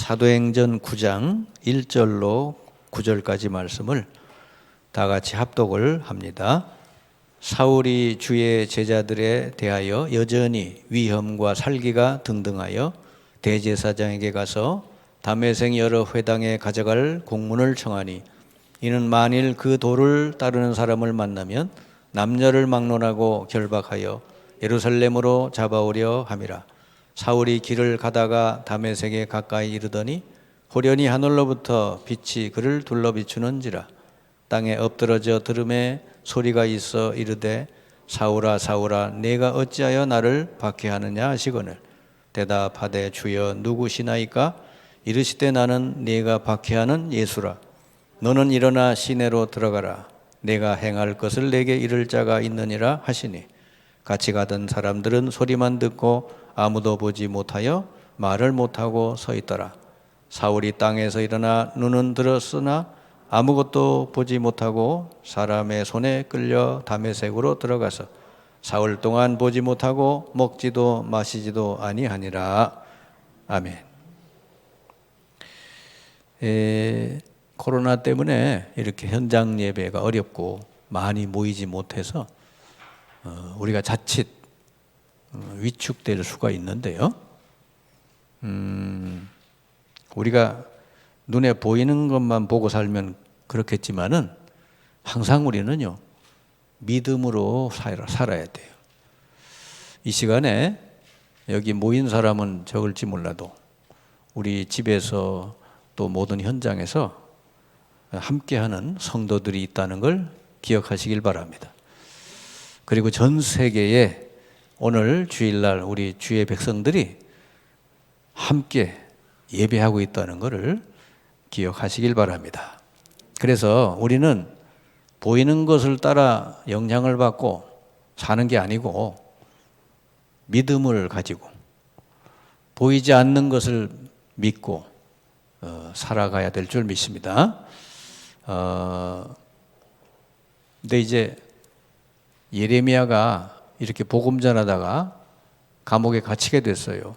사도행전 9장 1절로 9절까지 말씀을 다 같이 합독을 합니다. 사울이 주의 제자들에 대하여 여전히 위험과 살기가 등등하여 대제사장에게 가서 다메섹 여러 회당에 가져갈 공문을 청하니, 이는 만일 그 도를 따르는 사람을 만나면 남녀를 막론하고 결박하여 예루살렘으로 잡아오려 함이라. 사울이 길을 가다가 다메섹에 가까이 이르더니 호련히 하늘로부터 빛이 그를 둘러 비추는지라. 땅에 엎드러져 들음에 소리가 있어 이르되, 사울아 사울아 내가 어찌하여 나를 박해하느냐 하시거늘, 대답하되 주여 누구시나이까? 이르시되 나는 네가 박해하는 예수라. 너는 일어나 시내로 들어가라. 내가 행할 것을 내게 이를 자가 있느니라 하시니, 같이 가던 사람들은 소리만 듣고 아무도 보지 못하여 말을 못하고 서 있더라. 사울이 땅에서 일어나 눈은 들었으나 아무것도 보지 못하고 사람의 손에 끌려 다메섹으로 들어가서 사흘 동안 보지 못하고 먹지도 마시지도 아니하니라. 아멘. 코로나 때문에 이렇게 현장 예배가 어렵고 많이 모이지 못해서 우리가 자칫 위축될 수가 있는데요. 우리가 눈에 보이는 것만 보고 살면 그렇겠지만은 항상 우리는요, 믿음으로 살아야 돼요. 이 시간에 여기 모인 사람은 적을지 몰라도 우리 집에서 또 모든 현장에서 함께하는 성도들이 있다는 걸 기억하시길 바랍니다. 그리고 전 세계에 오늘 주일날 우리 주의 백성들이 함께 예배하고 있다는 것을 기억하시길 바랍니다. 그래서 우리는 보이는 것을 따라 영향을 받고 사는 게 아니고 믿음을 가지고 보이지 않는 것을 믿고 살아가야 될 줄 믿습니다. 근데 이제 예레미야가 이렇게 복음 전하다가 감옥에 갇히게 됐어요.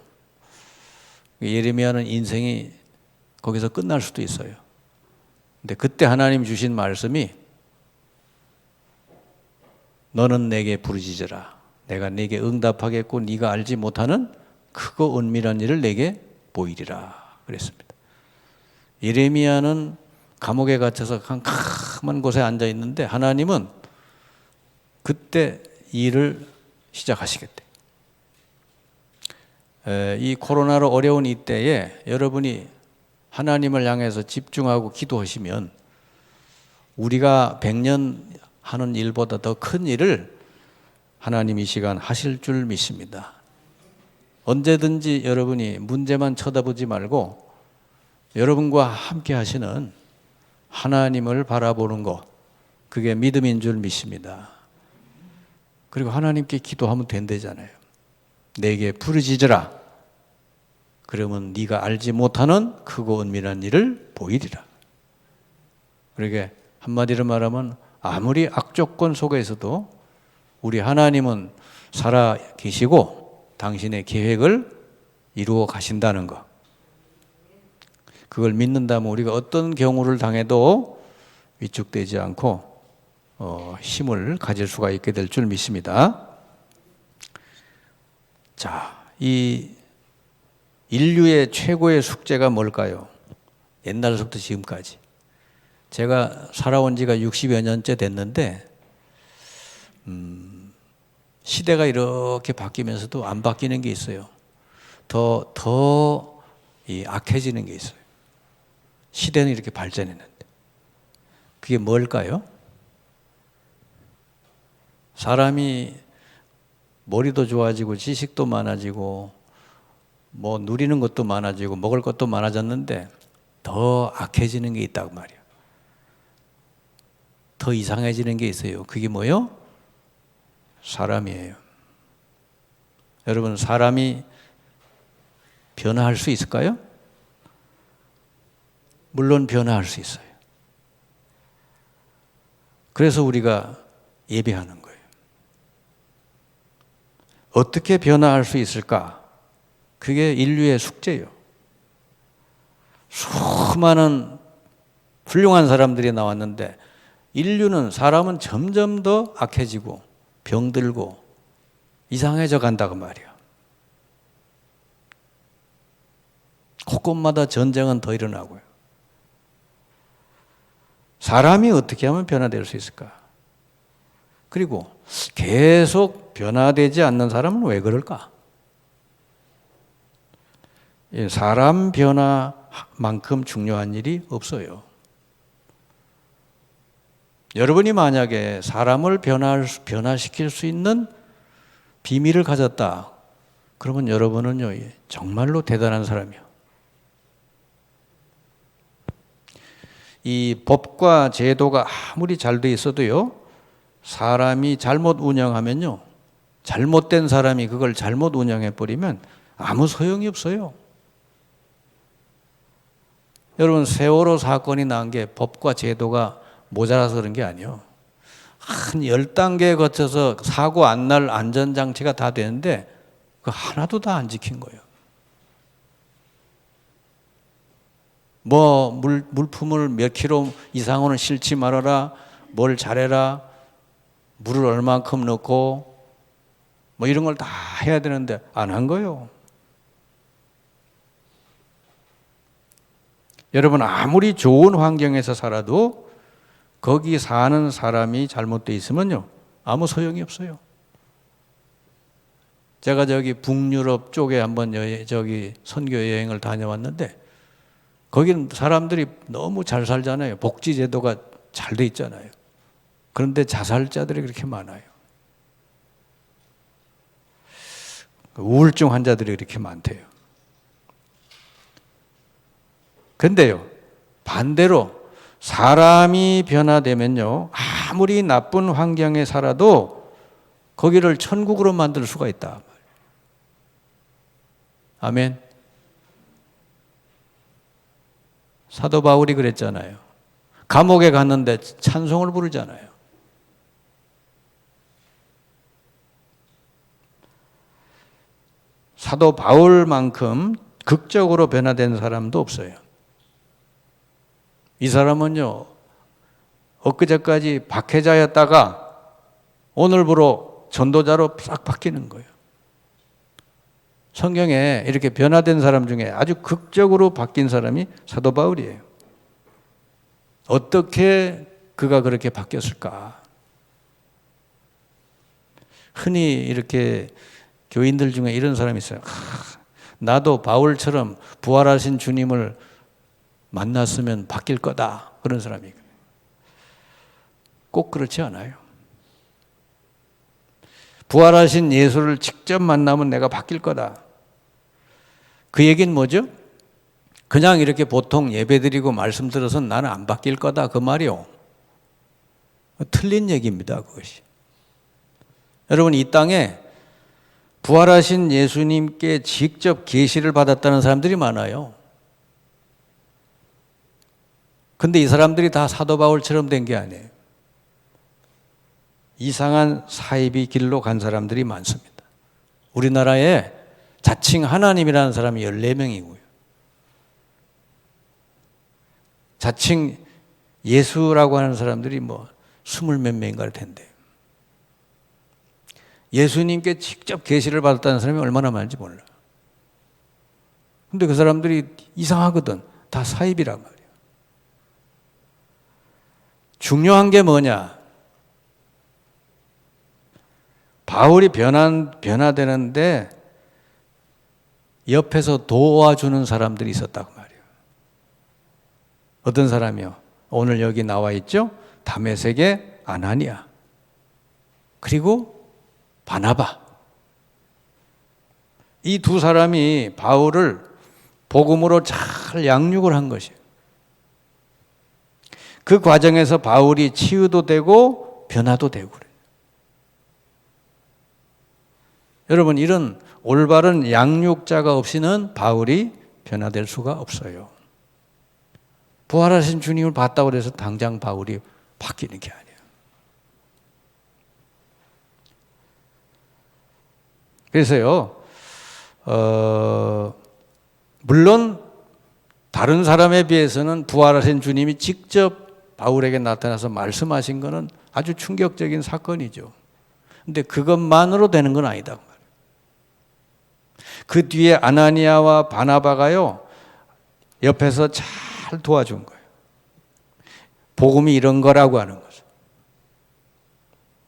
예레미야는 인생이 거기서 끝날 수도 있어요. 근데 그때 하나님 주신 말씀이, 너는 내게 부르짖으라. 내가 내게 응답하겠고 네가 알지 못하는 크고 은밀한 일을 내게 보이리라 그랬습니다. 예레미야는 감옥에 갇혀서 캄캄한 곳에 앉아 있는데 하나님은 그때 일을 시작하시겠대. 이 코로나로 어려운 이때에 여러분이 하나님을 향해서 집중하고 기도하시면 우리가 100년 하는 일보다 더 큰 일을 하나님 이 시간 하실 줄 믿습니다. 언제든지 여러분이 문제만 쳐다보지 말고 여러분과 함께 하시는 하나님을 바라보는 것, 그게 믿음인 줄 믿습니다. 그리고 하나님께 기도하면 된다잖아요. 내게 부르짖으라. 그러면 네가 알지 못하는 크고 은밀한 일을 보이리라. 그러게 한마디로 말하면 아무리 악조건 속에서도 우리 하나님은 살아 계시고 당신의 계획을 이루어 가신다는 것. 그걸 믿는다면 우리가 어떤 경우를 당해도 위축되지 않고 힘을 가질 수가 있게 될 줄 믿습니다. 자, 이 인류의 최고의 숙제가 뭘까요? 옛날부터 지금까지. 제가 살아온 지가 60여 년째 됐는데 시대가 이렇게 바뀌면서도 안 바뀌는 게 있어요. 더 악해지는 게 있어요. 시대는 이렇게 발전했는데. 그게 뭘까요? 사람이 머리도 좋아지고 지식도 많아지고 뭐 누리는 것도 많아지고 먹을 것도 많아졌는데 더 악해지는 게 있다고 말이에요. 더 이상해지는 게 있어요. 그게 뭐예요? 사람이에요. 여러분, 사람이 변화할 수 있을까요? 물론 변화할 수 있어요. 그래서 우리가 예배하는 거예요. 어떻게 변화할 수 있을까? 그게 인류의 숙제예요. 수많은 훌륭한 사람들이 나왔는데 사람은 점점 더 악해지고 병들고 이상해져 간다고 말이야. 곳곳마다 전쟁은 더 일어나고요. 사람이 어떻게 하면 변화될 수 있을까? 그리고 계속 변화되지 않는 사람은 왜 그럴까? 사람 변화만큼 중요한 일이 없어요. 여러분이 만약에 사람을 변화시킬 수 있는 비밀을 가졌다. 그러면 여러분은요, 정말로 대단한 사람이요. 이 법과 제도가 아무리 잘 돼 있어도요, 사람이 잘못 운영하면요, 잘못된 사람이 그걸 잘못 운영해 버리면 아무 소용이 없어요. 여러분, 세월호 사건이 난 게 법과 제도가 모자라서 그런 게 아니에요. 한 10단계 거쳐서 사고 안 날 안전장치가 다 되는데 그 하나도 다 안 지킨 거예요. 물품을 몇 킬로 이상으로는 싣지 말아라, 뭘 잘해라, 물을 얼만큼 넣고 이런 걸 다 해야 되는데 안 한 거예요. 여러분, 아무리 좋은 환경에서 살아도 거기 사는 사람이 잘못되어 있으면요, 아무 소용이 없어요. 제가 북유럽 쪽에 한번 선교 여행을 다녀왔는데 거기는 사람들이 너무 잘 살잖아요. 복지제도가 잘 돼 있잖아요. 그런데 자살자들이 그렇게 많아요. 우울증 환자들이 그렇게 많대요. 근데요, 반대로 사람이 변화되면요, 아무리 나쁜 환경에 살아도 거기를 천국으로 만들 수가 있다. 아멘. 사도 바울이 그랬잖아요. 감옥에 갔는데 찬송을 부르잖아요. 사도 바울만큼 극적으로 변화된 사람도 없어요. 이 사람은요, 엊그제까지 박해자였다가 오늘부로 전도자로 싹 바뀌는 거예요. 성경에 이렇게 변화된 사람 중에 아주 극적으로 바뀐 사람이 사도 바울이에요. 어떻게 그가 그렇게 바뀌었을까? 흔히 이렇게 교인들 중에 이런 사람이 있어요. 나도 바울처럼 부활하신 주님을 만났으면 바뀔 거다. 그런 사람이. 꼭 그렇지 않아요. 부활하신 예수를 직접 만나면 내가 바뀔 거다. 그 얘기는 뭐죠? 그냥 이렇게 보통 예배드리고 말씀 들어서 나는 안 바뀔 거다. 그 말이요. 틀린 얘기입니다. 그것이. 여러분, 이 땅에 부활하신 예수님께 직접 계시를 받았다는 사람들이 많아요. 근데 이 사람들이 다 사도 바울처럼 된 게 아니에요. 이상한 사이비 길로 간 사람들이 많습니다. 우리나라에 자칭 하나님이라는 사람이 14명이고요. 자칭 예수라고 하는 사람들이 20몇 명인가 할 텐데. 예수님께 직접 계시를 받았다는 사람이 얼마나 많은지 몰라. 근데 그 사람들이 이상하거든. 다 사입이란 말이에요. 중요한 게 뭐냐? 바울이 변화되는데 옆에서 도와주는 사람들이 있었다고 말이에요. 어떤 사람이요? 오늘 여기 나와 있죠? 다메섹의 아나니아. 그리고 바나바. 이 두 사람이 바울을 복음으로 잘 양육을 한 것이에요. 그 과정에서 바울이 치유도 되고 변화도 되고 그래요. 여러분, 이런 올바른 양육자가 없이는 바울이 변화될 수가 없어요. 부활하신 주님을 봤다고 해서 당장 바울이 바뀌는 게 아니에요. 그래서요, 물론 다른 사람에 비해서는 부활하신 주님이 직접 바울에게 나타나서 말씀하신 것은 아주 충격적인 사건이죠. 근데 그것만으로 되는 건 아니다. 그 뒤에 아나니아와 바나바가요, 옆에서 잘 도와준 거예요. 복음이 이런 거라고 하는 거죠.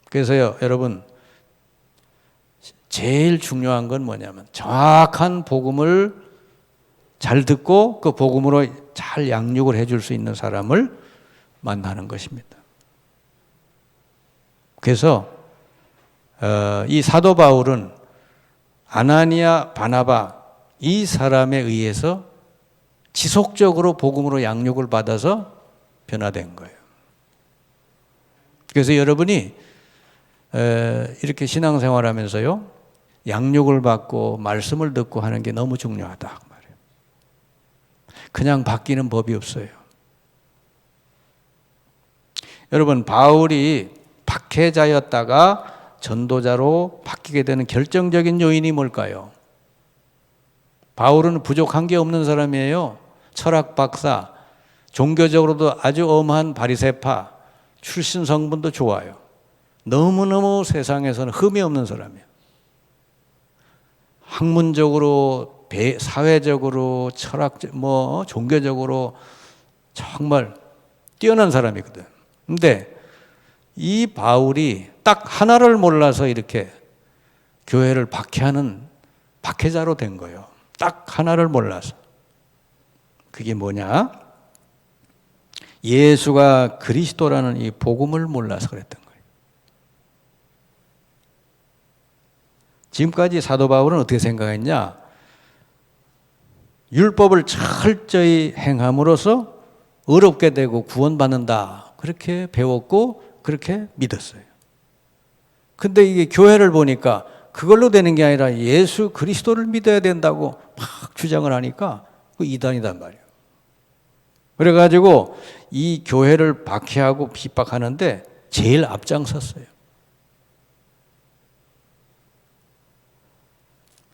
그래서요, 여러분, 제일 중요한 건 뭐냐면 정확한 복음을 잘 듣고 그 복음으로 잘 양육을 해줄 수 있는 사람을 만나는 것입니다. 그래서 이 사도 바울은 아나니아, 바나바 이 사람에 의해서 지속적으로 복음으로 양육을 받아서 변화된 거예요. 그래서 여러분이 이렇게 신앙생활하면서요, 양육을 받고 말씀을 듣고 하는 게 너무 중요하다 말이에요. 그냥 바뀌는 법이 없어요. 여러분, 바울이 박해자였다가 전도자로 바뀌게 되는 결정적인 요인이 뭘까요? 바울은 부족한 게 없는 사람이에요. 철학 박사, 종교적으로도 아주 엄한 바리새파, 출신 성분도 좋아요. 너무너무 세상에서는 흠이 없는 사람이에요. 학문적으로, 사회적으로, 종교적으로 정말 뛰어난 사람이거든. 근데 이 바울이 딱 하나를 몰라서 이렇게 교회를 박해하는 박해자로 된 거예요. 딱 하나를 몰라서. 그게 뭐냐? 예수가 그리스도라는 이 복음을 몰라서 그랬던 거예요. 지금까지 사도 바울은 어떻게 생각했냐? 율법을 철저히 행함으로써 의롭게 되고 구원받는다. 그렇게 배웠고 그렇게 믿었어요. 근데 이게 교회를 보니까 그걸로 되는 게 아니라 예수 그리스도를 믿어야 된다고 막 주장을 하니까 그 이단이단 말이에요. 그래가지고 이 교회를 박해하고 핍박하는데 제일 앞장섰어요.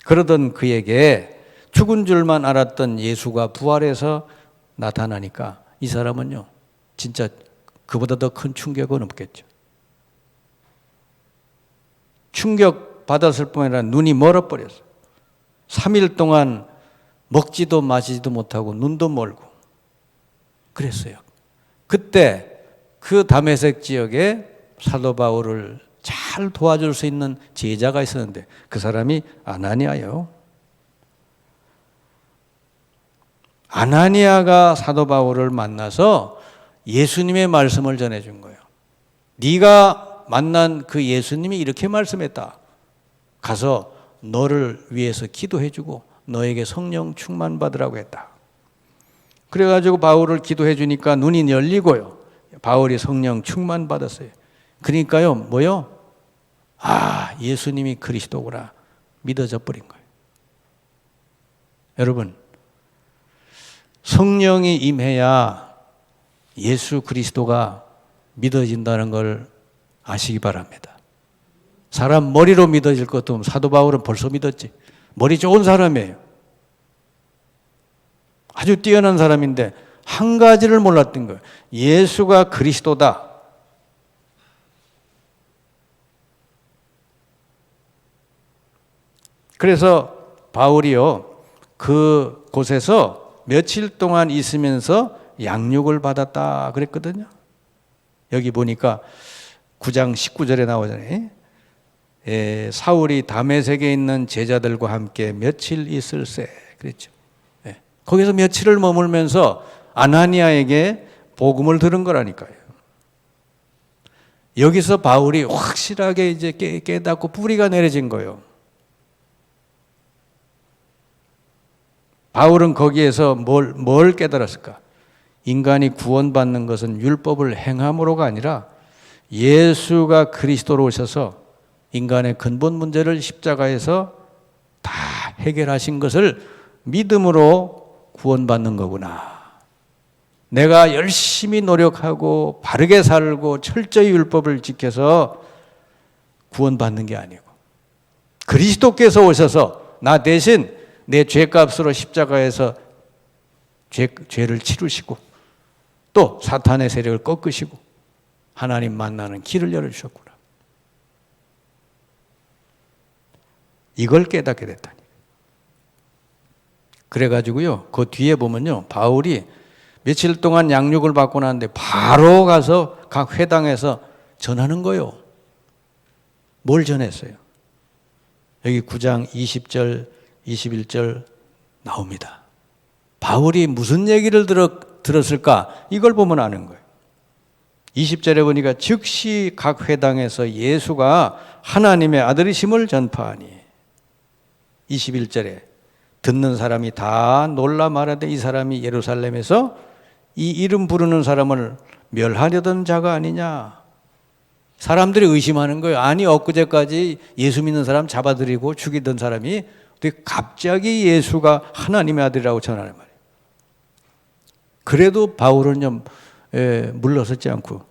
그러던 그에게 죽은 줄만 알았던 예수가 부활해서 나타나니까 이 사람은요, 진짜 그보다 더 큰 충격은 없겠죠. 충격 받았을 뿐 아니라 눈이 멀어버렸어요. 3일 동안 먹지도 마시지도 못하고 눈도 멀고 그랬어요. 그때 그 다메섹 지역에 사도 바울을 잘 도와줄 수 있는 제자가 있었는데 그 사람이 아나니아예요. 아나니아가 사도 바울을 만나서 예수님의 말씀을 전해준 거예요. 네가 만난 그 예수님이 이렇게 말씀했다. 가서 너를 위해서 기도해주고 너에게 성령 충만 받으라고 했다. 그래가지고 바울을 기도해 주니까 눈이 열리고요. 바울이 성령 충만 받았어요. 그러니까요, 뭐요? 아, 예수님이 그리스도구나 믿어져 버린 거예요. 여러분, 성령이 임해야 예수 그리스도가 믿어진다는 걸 아시기 바랍니다. 사람 머리로 믿어질 것도 사도 바울은 벌써 믿었지. 머리 좋은 사람이에요. 아주 뛰어난 사람인데 한 가지를 몰랐던 거예요. 예수가 그리스도다. 그래서 바울이요, 그 곳에서 며칠 동안 있으면서 양육을 받았다 그랬거든요. 여기 보니까 9장 19절에 나오잖아요. 사울이 다메섹에 있는 제자들과 함께 며칠 있을세 그랬죠. 거기서 며칠을 머물면서 아나니아에게 복음을 들은 거라니까요. 여기서 바울이 확실하게 이제 깨닫고 뿌리가 내려진 거예요. 바울은 거기에서 뭘 깨달았을까? 인간이 구원받는 것은 율법을 행함으로가 아니라 예수가 그리스도로 오셔서 인간의 근본 문제를 십자가에서 다 해결하신 것을 믿음으로 구원받는 거구나. 내가 열심히 노력하고 바르게 살고 철저히 율법을 지켜서 구원받는 게 아니고 그리스도께서 오셔서 나 대신 내 죄값으로 십자가에서 죄를 치르시고 또 사탄의 세력을 꺾으시고 하나님 만나는 길을 열어주셨구나. 이걸 깨닫게 됐다니. 그래가지고요, 그 뒤에 보면요, 바울이 며칠 동안 양육을 받고 나는데 바로 가서 각 회당에서 전하는 거예요. 뭘 전했어요? 여기 9장 20절, 21절 나옵니다. 바울이 무슨 얘기를 들었을까? 이걸 보면 아는 거예요. 20절에 보니까 즉시 각 회당에서 예수가 하나님의 아들이심을 전파하니 21절에 듣는 사람이 다 놀라 말하되 이 사람이 예루살렘에서 이 이름 부르는 사람을 멸하려던 자가 아니냐. 사람들이 의심하는 거예요. 아니 엊그제까지 예수 믿는 사람 잡아들이고 죽이던 사람이 어떻게 갑자기 예수가 하나님의 아들이라고 전하는 말이에요. 그래도 바울은 물러서지 않고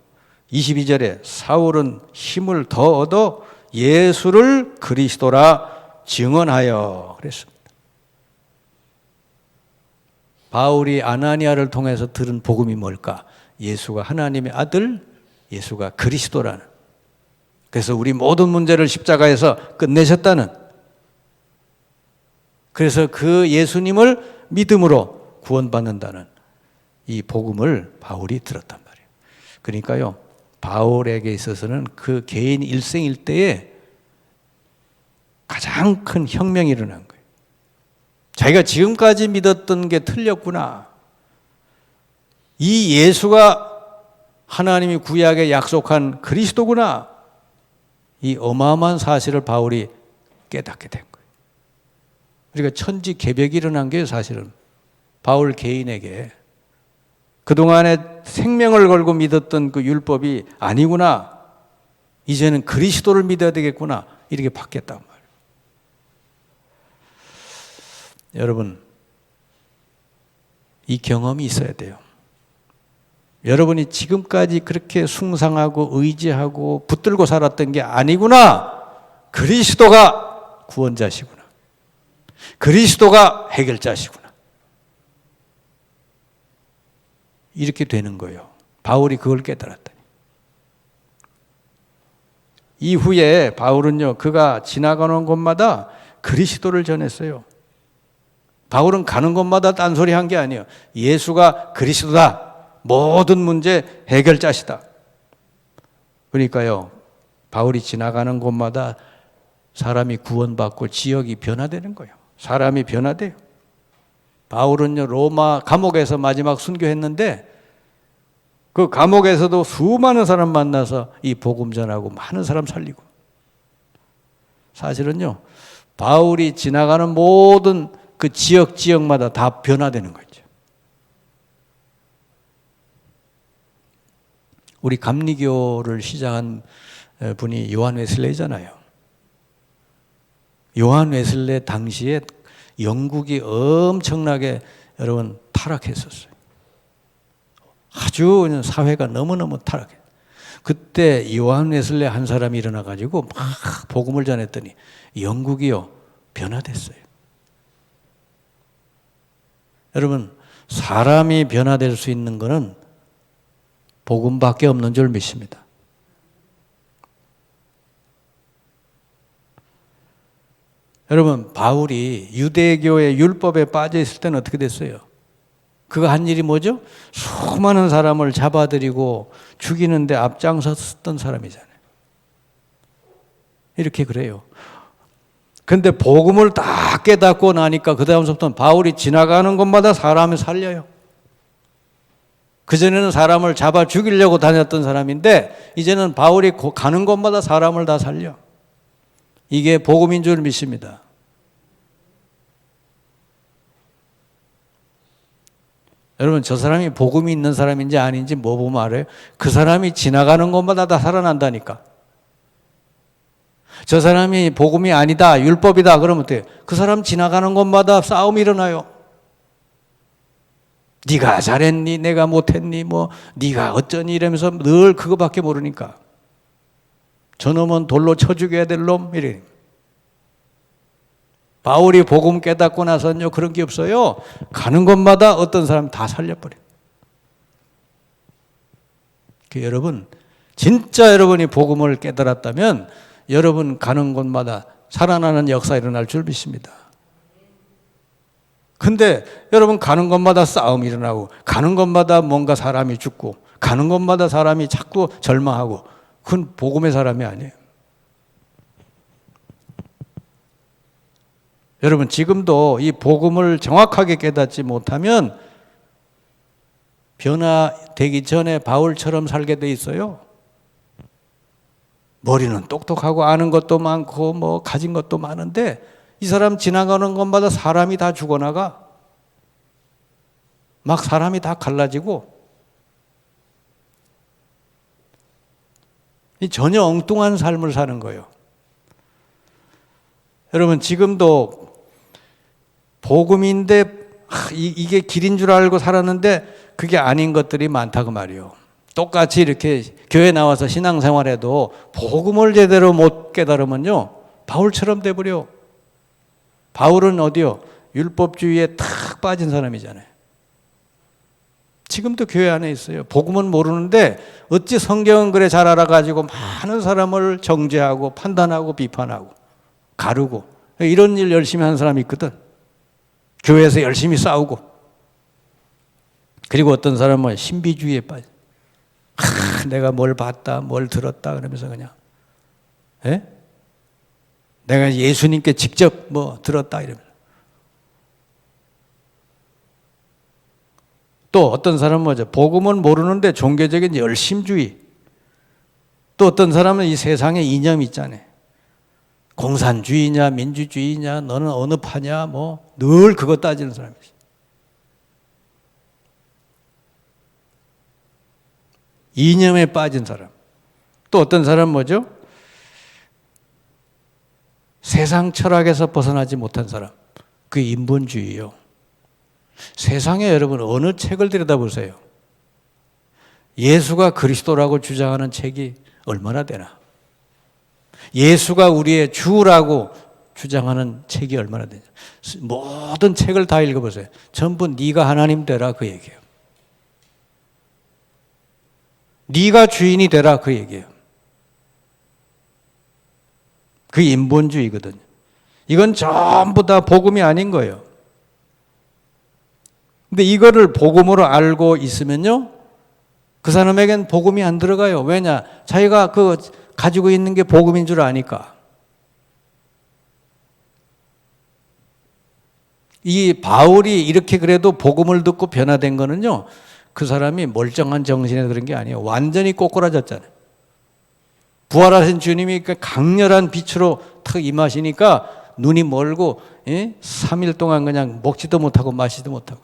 22절에 사울은 힘을 더 얻어 예수를 그리스도라 증언하여 그랬습니다. 바울이 아나니아를 통해서 들은 복음이 뭘까? 예수가 하나님의 아들, 예수가 그리스도라는. 그래서 우리 모든 문제를 십자가에서 끝내셨다는. 그래서 그 예수님을 믿음으로 구원받는다는 이 복음을 바울이 들었단 말이에요. 그러니까요, 바울에게 있어서는 그 개인 일생일대에 가장 큰 혁명이 일어난 거예요. 자기가 지금까지 믿었던 게 틀렸구나. 이 예수가 하나님이 구약에 약속한 그리스도구나. 이 어마어마한 사실을 바울이 깨닫게 된 거예요. 그러니까 천지개벽이 일어난 게 사실은 바울 개인에게 그동안에 생명을 걸고 믿었던 그 율법이 아니구나. 이제는 그리스도를 믿어야 되겠구나. 이렇게 바뀌었단 말이에요. 여러분, 이 경험이 있어야 돼요. 여러분이 지금까지 그렇게 숭상하고 의지하고 붙들고 살았던 게 아니구나. 그리스도가 구원자시구나. 그리스도가 해결자시구나. 이렇게 되는 거예요. 바울이 그걸 깨달았더니. 이후에 바울은요, 그가 지나가는 곳마다 그리스도를 전했어요. 바울은 가는 곳마다 딴소리 한 게 아니에요. 예수가 그리스도다. 모든 문제 해결자시다. 그러니까요, 바울이 지나가는 곳마다 사람이 구원받고 지역이 변화되는 거예요. 사람이 변화돼요. 바울은요, 로마 감옥에서 마지막 순교했는데 그 감옥에서도 수많은 사람 만나서 이 복음 전하고 많은 사람 살리고. 사실은요, 바울이 지나가는 모든 그 지역마다 다 변화되는 거죠. 우리 감리교를 시작한 분이 요한 웨슬레이잖아요. 요한 웨슬레 당시에 영국이 엄청나게 여러분 타락했었어요. 아주 사회가 너무너무 타락해. 그때 요한 웨슬레 한 사람이 일어나가지고 막 복음을 전했더니 영국이요 변화됐어요. 여러분, 사람이 변화될 수 있는 것은 복음밖에 없는 줄 믿습니다. 여러분, 바울이 유대교의 율법에 빠져 있을 때는 어떻게 됐어요? 그가 한 일이 뭐죠? 수많은 사람을 잡아들이고 죽이는데 앞장섰던 사람이잖아요. 이렇게 그래요. 근데 복음을 다 깨닫고 나니까 그 다음부터는 바울이 지나가는 곳마다 사람을 살려요. 그전에는 사람을 잡아 죽이려고 다녔던 사람인데 이제는 바울이 가는 곳마다 사람을 다 살려. 이게 복음인 줄 믿습니다. 여러분, 저 사람이 복음이 있는 사람인지 아닌지 뭐 보면 알아요? 그 사람이 지나가는 곳마다 다 살아난다니까. 저 사람이 복음이 아니다, 율법이다 그러면 어때요? 그 사람 지나가는 곳마다 싸움이 일어나요. 네가 잘했니? 내가 못했니? 뭐 네가 어쩌니? 이러면서 늘 그거밖에 모르니까. 저놈은 돌로 쳐 죽여야 될 놈? 이래. 바울이 복음 깨닫고 나서는요, 그런 게 없어요. 가는 곳마다 어떤 사람 다 살려버려요. 여러분, 진짜 여러분이 복음을 깨달았다면 여러분 가는 곳마다 살아나는 역사 일어날 줄 믿습니다. 근데 여러분 가는 곳마다 싸움이 일어나고 가는 곳마다 뭔가 사람이 죽고 가는 곳마다 사람이 자꾸 절망하고 그건 복음의 사람이 아니에요. 여러분 지금도 이 복음을 정확하게 깨닫지 못하면 변화되기 전에 바울처럼 살게 돼 있어요. 머리는 똑똑하고 아는 것도 많고 뭐 가진 것도 많은데 이 사람 지나가는 곳마다 사람이 다 죽어나가. 막 사람이 다 갈라지고 전혀 엉뚱한 삶을 사는 거예요. 여러분 지금도 복음인데 이게 길인 줄 알고 살았는데 그게 아닌 것들이 많다고 말이에요. 똑같이 이렇게 교회 나와서 신앙생활해도 복음을 제대로 못 깨달으면요 바울처럼 돼버려. 바울은 어디요? 율법주의에 탁 빠진 사람이잖아요. 지금도 교회 안에 있어요. 복음은 모르는데 어찌 성경은 그래 잘 알아가지고 많은 사람을 정죄하고 판단하고 비판하고 가르고 이런 일 열심히 하는 사람이 있거든. 교회에서 열심히 싸우고. 그리고 어떤 사람은 신비주의에 빠져. 내가 뭘 봤다 뭘 들었다 그러면서 그냥 내가 예수님께 직접 뭐 들었다 이러면서. 또 어떤 사람은 뭐죠? 복음은 모르는데 종교적인 열심주의. 또 어떤 사람은 이 세상에 이념이 있잖아요. 공산주의냐 민주주의냐 너는 어느 파냐 뭐 늘 그거 따지는 사람이 있어요. 이념에 빠진 사람. 또 어떤 사람은 뭐죠? 세상 철학에서 벗어나지 못한 사람. 그게 인본주의예요. 세상에 여러분 어느 책을 들여다보세요. 예수가 그리스도라고 주장하는 책이 얼마나 되나. 예수가 우리의 주라고 주장하는 책이 얼마나 되냐. 모든 책을 다 읽어보세요. 전부 네가 하나님 되라 그 얘기예요. 네가 주인이 되라 그 얘기예요. 그게 인본주의거든요. 이건 전부 다 복음이 아닌 거예요. 근데 이거를 복음으로 알고 있으면요, 그 사람에겐 복음이 안 들어가요. 왜냐? 자기가 그 가지고 있는 게 복음인 줄 아니까. 이 바울이 이렇게 그래도 복음을 듣고 변화된 거는요, 그 사람이 멀쩡한 정신에 그런 게 아니에요. 완전히 꼬꾸라졌잖아요. 부활하신 주님이 강렬한 빛으로 탁 임하시니까 눈이 멀고 3일 동안 그냥 먹지도 못하고 마시지도 못하고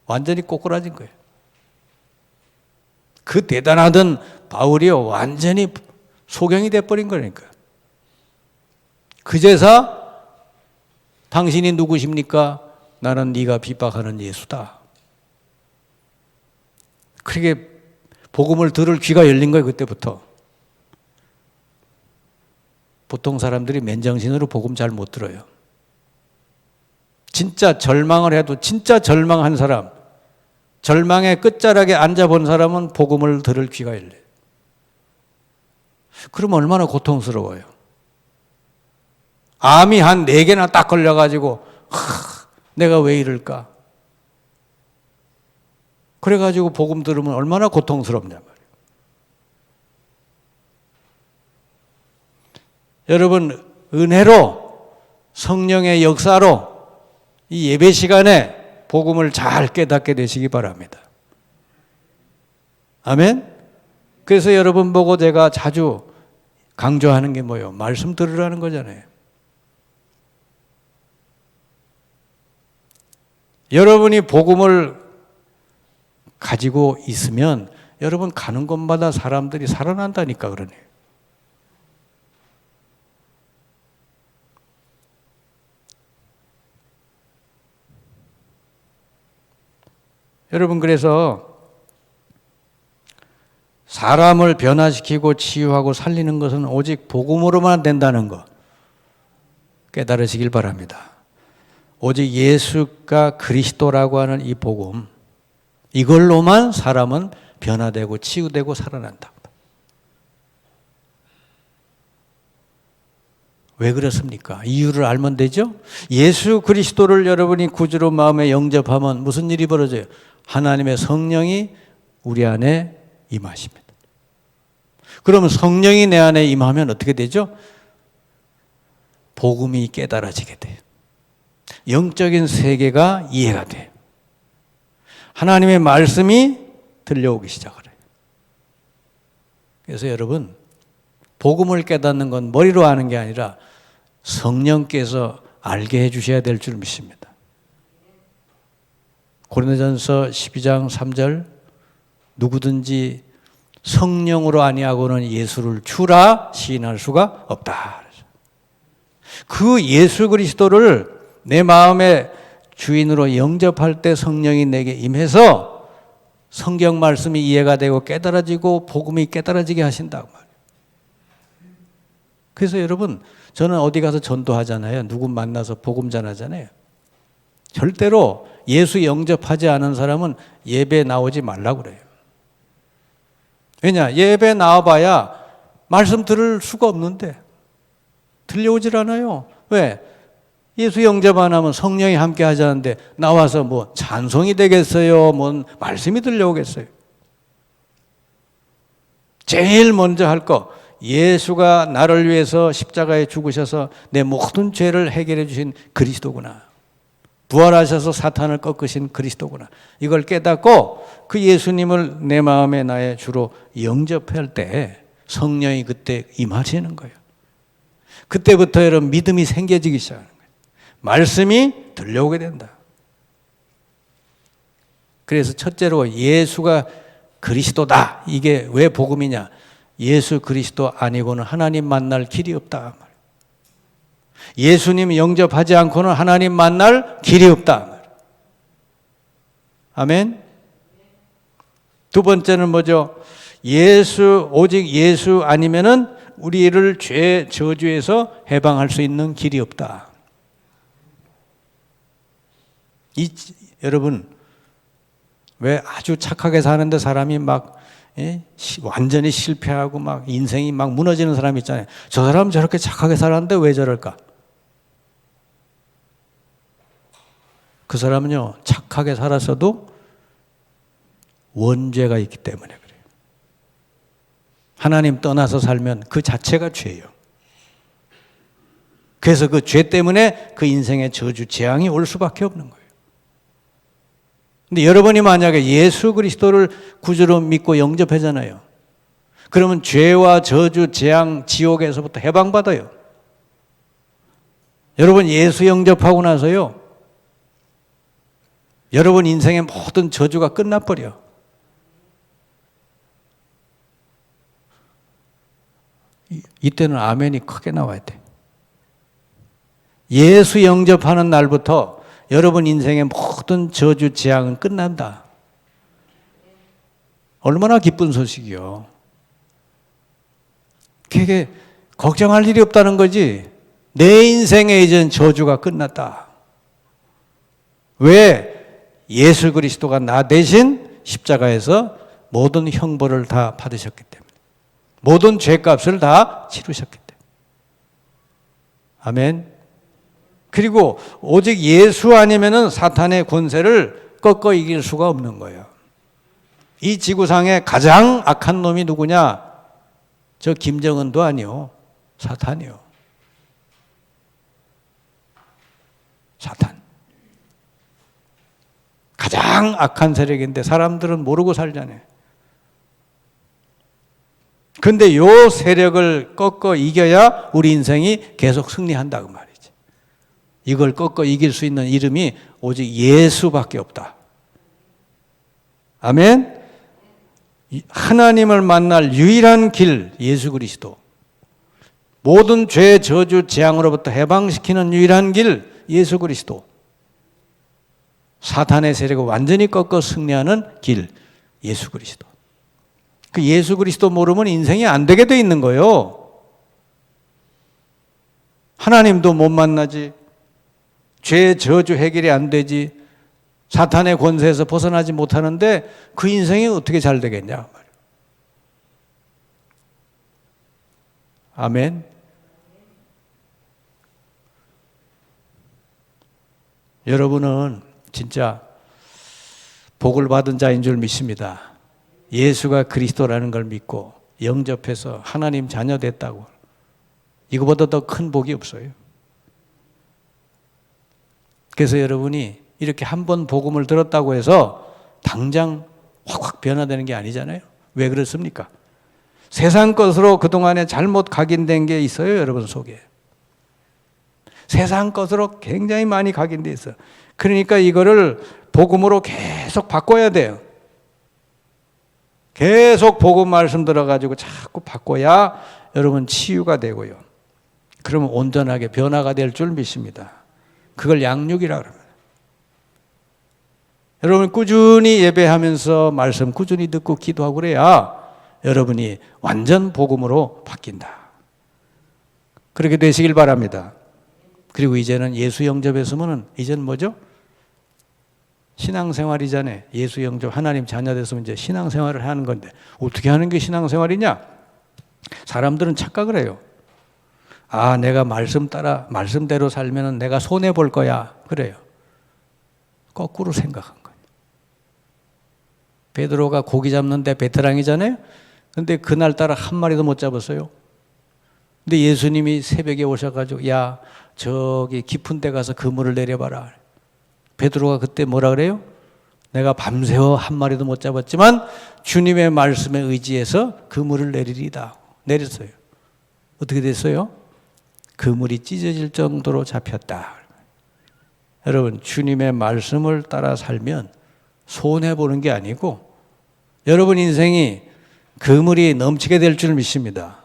완전히 꼬꾸라진 거예요. 그 대단하던 바울이요 완전히 소경이 돼버린 거니까. 그제서 당신이 누구십니까? 나는 네가 핍박하는 예수다. 그렇게 복음을 들을 귀가 열린 거예요. 그때부터. 보통 사람들이 맨정신으로 복음 잘 못 들어요. 진짜 절망을 해도 진짜 절망한 사람, 절망의 끝자락에 앉아본 사람은 복음을 들을 귀가 열려요. 그럼 얼마나 고통스러워요. 암이 한 4개나 딱 걸려가지고 내가 왜 이럴까? 그래가지고 복음 들으면 얼마나 고통스럽냐 말이에요. 여러분 은혜로 성령의 역사로 이 예배 시간에 복음을 잘 깨닫게 되시기 바랍니다. 아멘? 그래서 여러분 보고 제가 자주 강조하는 게 뭐예요? 말씀 들으라는 거잖아요. 여러분이 복음을 가지고 있으면 여러분 가는 곳마다 사람들이 살아난다니까 그러네요. 여러분 그래서 사람을 변화시키고 치유하고 살리는 것은 오직 복음으로만 된다는 거 깨달으시길 바랍니다. 오직 예수가 그리스도라고 하는 이 복음, 이걸로만 사람은 변화되고 치유되고 살아난다. 왜 그렇습니까? 이유를 알면 되죠? 예수 그리스도를 여러분이 구주로 마음에 영접하면 무슨 일이 벌어져요? 하나님의 성령이 우리 안에 임하십니다. 그러면 성령이 내 안에 임하면 어떻게 되죠? 복음이 깨달아지게 돼요. 영적인 세계가 이해가 돼요. 하나님의 말씀이 들려오기 시작을 해요. 그래서 여러분, 복음을 깨닫는 건 머리로 아는 게 아니라 성령께서 알게 해주셔야 될 줄 믿습니다. 고린도전서 12장 3절, 누구든지 성령으로 아니하고는 예수를 주라 시인할 수가 없다. 그 예수 그리스도를 내 마음의 주인으로 영접할 때 성령이 내게 임해서 성경 말씀이 이해가 되고 깨달아지고 복음이 깨달아지게 하신다고 말이에요. 그래서 여러분, 저는 어디 가서 전도하잖아요. 누구 만나서 복음 전하잖아요. 절대로 예수 영접하지 않은 사람은 예배 나오지 말라고 그래요. 왜냐? 예배 나와봐야 말씀 들을 수가 없는데 들려오질 않아요. 왜? 예수 영접 안 하면 성령이 함께 하자는데 나와서 뭐 찬송이 되겠어요? 뭔 말씀이 들려오겠어요? 제일 먼저 할 거, 예수가 나를 위해서 십자가에 죽으셔서 내 모든 죄를 해결해 주신 그리스도구나. 부활하셔서 사탄을 꺾으신 그리스도구나. 이걸 깨닫고 그 예수님을 내 마음에 나의 주로 영접할 때 성령이 그때 임하시는 거예요. 그때부터 여러분 믿음이 생겨지기 시작하는 거예요. 말씀이 들려오게 된다. 그래서 첫째로 예수가 그리스도다. 이게 왜 복음이냐? 예수 그리스도 아니고는 하나님 만날 길이 없다. 예수님 영접하지 않고는 하나님 만날 길이 없다. 아멘. 두 번째는 뭐죠? 오직 예수 아니면은 우리를 죄 저주에서 해방할 수 있는 길이 없다. 여러분, 왜 아주 착하게 사는데 사람이 막 완전히 실패하고 막 인생이 막 무너지는 사람 있잖아요. 저 사람 저렇게 착하게 살았는데 왜 저럴까? 그 사람은요, 착하게 살았어도 원죄가 있기 때문에 그래요. 하나님 떠나서 살면 그 자체가 죄예요. 그래서 그 죄 때문에 그 인생의 저주, 재앙이 올 수밖에 없는 거예요. 근데 여러분이 만약에 예수 그리스도를 구주로 믿고 영접하잖아요. 그러면 죄와 저주, 재앙, 지옥에서부터 해방받아요. 여러분 예수 영접하고 나서요, 여러분 인생의 모든 저주가 끝나버려. 이때는 아멘이 크게 나와야 돼. 예수 영접하는 날부터 여러분 인생의 모든 저주, 재앙은 끝난다. 얼마나 기쁜 소식이요. 그게 걱정할 일이 없다는 거지. 내 인생에 이젠 저주가 끝났다. 왜? 예수 그리스도가 나 대신 십자가에서 모든 형벌을 다 받으셨기 때문에, 모든 죄값을 다 치르셨기 때문에. 아멘. 그리고 오직 예수 아니면은 사탄의 권세를 꺾어 이길 수가 없는 거예요. 이 지구상에 가장 악한 놈이 누구냐? 저 김정은도 아니요, 사탄이요. 사탄. 가장 악한 세력인데 사람들은 모르고 살잖아요. 그런데 요 세력을 꺾어 이겨야 우리 인생이 계속 승리한다고 말이지. 이걸 꺾어 이길 수 있는 이름이 오직 예수밖에 없다. 아멘. 하나님을 만날 유일한 길, 예수 그리스도. 모든 죄, 저주, 재앙으로부터 해방시키는 유일한 길, 예수 그리스도. 사탄의 세력을 완전히 꺾어 승리하는 길, 예수 그리스도. 그 예수 그리스도 모르면 인생이 안 되게 돼 있는 거예요. 하나님도 못 만나지, 죄의 저주 해결이 안 되지, 사탄의 권세에서 벗어나지 못하는데 그 인생이 어떻게 잘 되겠냐. 아멘. 여러분은 진짜 복을 받은 자인 줄 믿습니다. 예수가 그리스도라는 걸 믿고 영접해서 하나님 자녀 됐다고. 이거보다 더 큰 복이 없어요. 그래서 여러분이 이렇게 한 번 복음을 들었다고 해서 당장 확 변화되는 게 아니잖아요. 왜 그렇습니까? 세상 것으로 그동안에 잘못 각인된 게 있어요, 여러분 속에. 세상 것으로 굉장히 많이 각인돼 있어요. 그러니까 이거를 복음으로 계속 바꿔야 돼요. 계속 복음 말씀 들어가지고 자꾸 바꿔야 여러분 치유가 되고요. 그러면 온전하게 변화가 될 줄 믿습니다. 그걸 양육이라고 합니다. 여러분 꾸준히 예배하면서 말씀 꾸준히 듣고 기도하고 그래야 여러분이 완전 복음으로 바뀐다. 그렇게 되시길 바랍니다. 그리고 이제는 예수 영접했으면 이제는 뭐죠? 신앙생활이잖아요. 예수 영접, 하나님 자녀 됐으면 이제 신앙생활을 하는 건데 어떻게 하는 게 신앙생활이냐? 사람들은 착각을 해요. 아, 내가 말씀대로 살면 내가 손해볼 거야. 그래요. 거꾸로 생각한 거예요. 베드로가 고기 잡는데 베테랑이잖아요. 근데 그날따라 한 마리도 못 잡았어요. 근데 예수님이 새벽에 오셔가지고 야, 저기 깊은 데 가서 그물을 내려봐라. 베드로가 그때 뭐라 그래요? 내가 밤새워 한 마리도 못 잡았지만 주님의 말씀에 의지해서 그물을 내리리다. 내렸어요. 어떻게 됐어요? 그물이 찢어질 정도로 잡혔다. 여러분 주님의 말씀을 따라 살면 손해보는 게 아니고 여러분 인생이 그물이 넘치게 될 줄 믿습니다.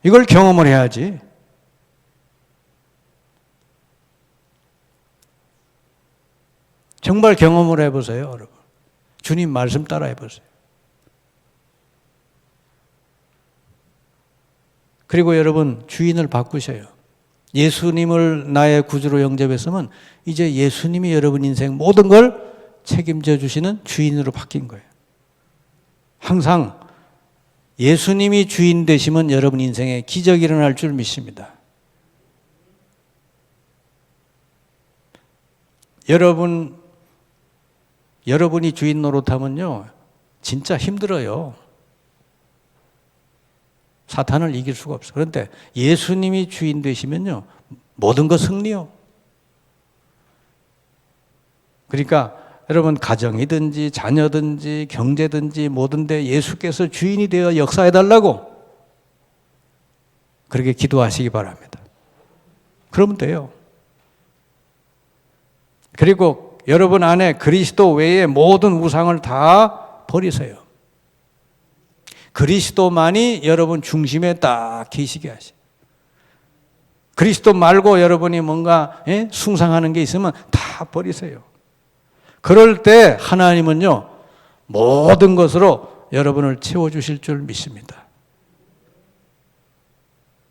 이걸 경험을 해야지. 정말 경험을 해보세요, 여러분. 주님 말씀 따라 해보세요. 그리고 여러분 주인을 바꾸셔요. 예수님을 나의 구주로 영접했으면 이제 예수님이 여러분 인생 모든 걸 책임져 주시는 주인으로 바뀐 거예요. 항상 예수님이 주인 되시면 여러분 인생에 기적이 일어날 줄 믿습니다. 여러분이 주인 노릇하면요 진짜 힘들어요. 사탄을 이길 수가 없어요. 그런데 예수님이 주인 되시면요 모든 것 승리요. 그러니까 여러분 가정이든지 자녀든지 경제든지 뭐든데 예수께서 주인이 되어 역사해달라고 그렇게 기도하시기 바랍니다. 그러면 돼요. 그리고 여러분 안에 그리스도 외에 모든 우상을 다 버리세요. 그리스도만이 여러분 중심에 딱 계시게 하시. 그리스도 말고 여러분이 뭔가 숭상하는 게 있으면 다 버리세요. 그럴 때 하나님은요 모든 것으로 여러분을 채워주실 줄 믿습니다.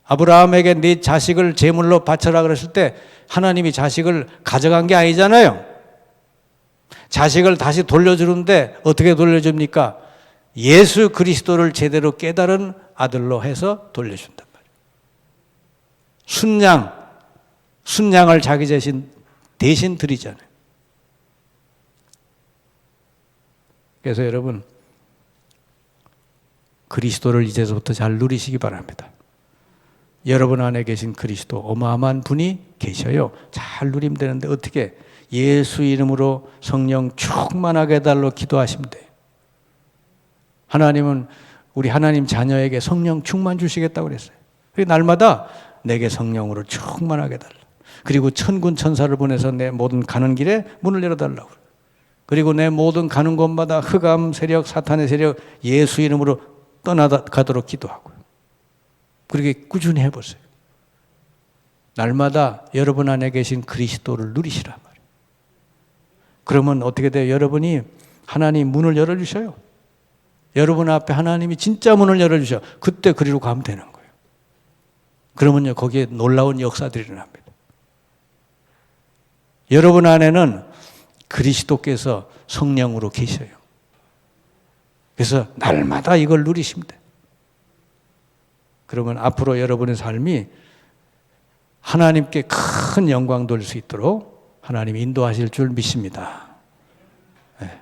아브라함에게 네 자식을 제물로 바쳐라 그랬을 때 하나님이 자식을 가져간 게 아니잖아요. 자식을 다시 돌려주는데 어떻게 돌려줍니까? 예수 그리스도를 제대로 깨달은 아들로 해서 돌려준단 말이에요. 순양을 자기 대신 드리잖아요. 그래서 여러분 그리스도를 이제부터 잘 누리시기 바랍니다. 여러분 안에 계신 그리스도 어마어마한 분이 계셔요. 잘 누리면 되는데 어떻게? 예수 이름으로 성령 충만하게 해달라고 기도하시면 돼요. 하나님은 우리 하나님 자녀에게 성령 충만 주시겠다고 그랬어요. 그리고 날마다 내게 성령으로 충만하게 해달라. 그리고 천군 천사를 보내서 내 모든 가는 길에 문을 열어달라고. 그리고 내 모든 가는 곳마다 흑암 세력, 사탄의 세력 예수 이름으로 떠나가도록 기도하고요. 그렇게 꾸준히 해보세요. 날마다 여러분 안에 계신 그리스도를 누리시란 말이에요. 그러면 어떻게 돼요? 여러분이 하나님 문을 열어주셔요. 여러분 앞에 하나님이 진짜 문을 열어주셔. 그때 그리로 가면 되는 거예요. 그러면요 거기에 놀라운 역사들이 일어납니다. 여러분 안에는 그리스도께서 성령으로 계셔요. 그래서 날마다 이걸 누리시면 돼요. 그러면 앞으로 여러분의 삶이 하나님께 큰 영광 돌릴 수 있도록 하나님이 인도하실 줄 믿습니다. 네.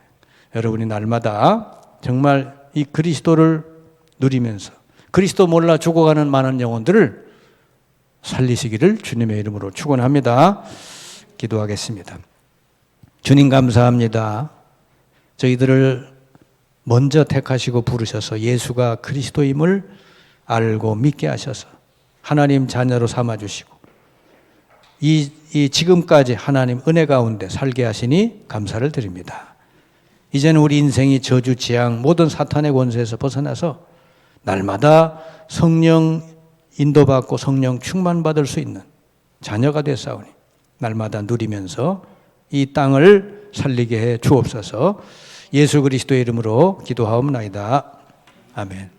여러분이 날마다 정말 이 그리스도를 누리면서 그리스도 몰라 죽어가는 많은 영혼들을 살리시기를 주님의 이름으로 축원합니다. 기도하겠습니다. 주님 감사합니다. 저희들을 먼저 택하시고 부르셔서 예수가 그리스도임을 알고 믿게 하셔서 하나님 자녀로 삼아주시고 이 지금까지 하나님 은혜 가운데 살게 하시니 감사를 드립니다. 이제는 우리 인생이 저주, 재앙, 모든 사탄의 권세에서 벗어나서 날마다 성령 인도받고 성령 충만받을 수 있는 자녀가 되사오니 날마다 누리면서 이 땅을 살리게 해 주옵소서. 예수 그리스도의 이름으로 기도하옵나이다. 아멘.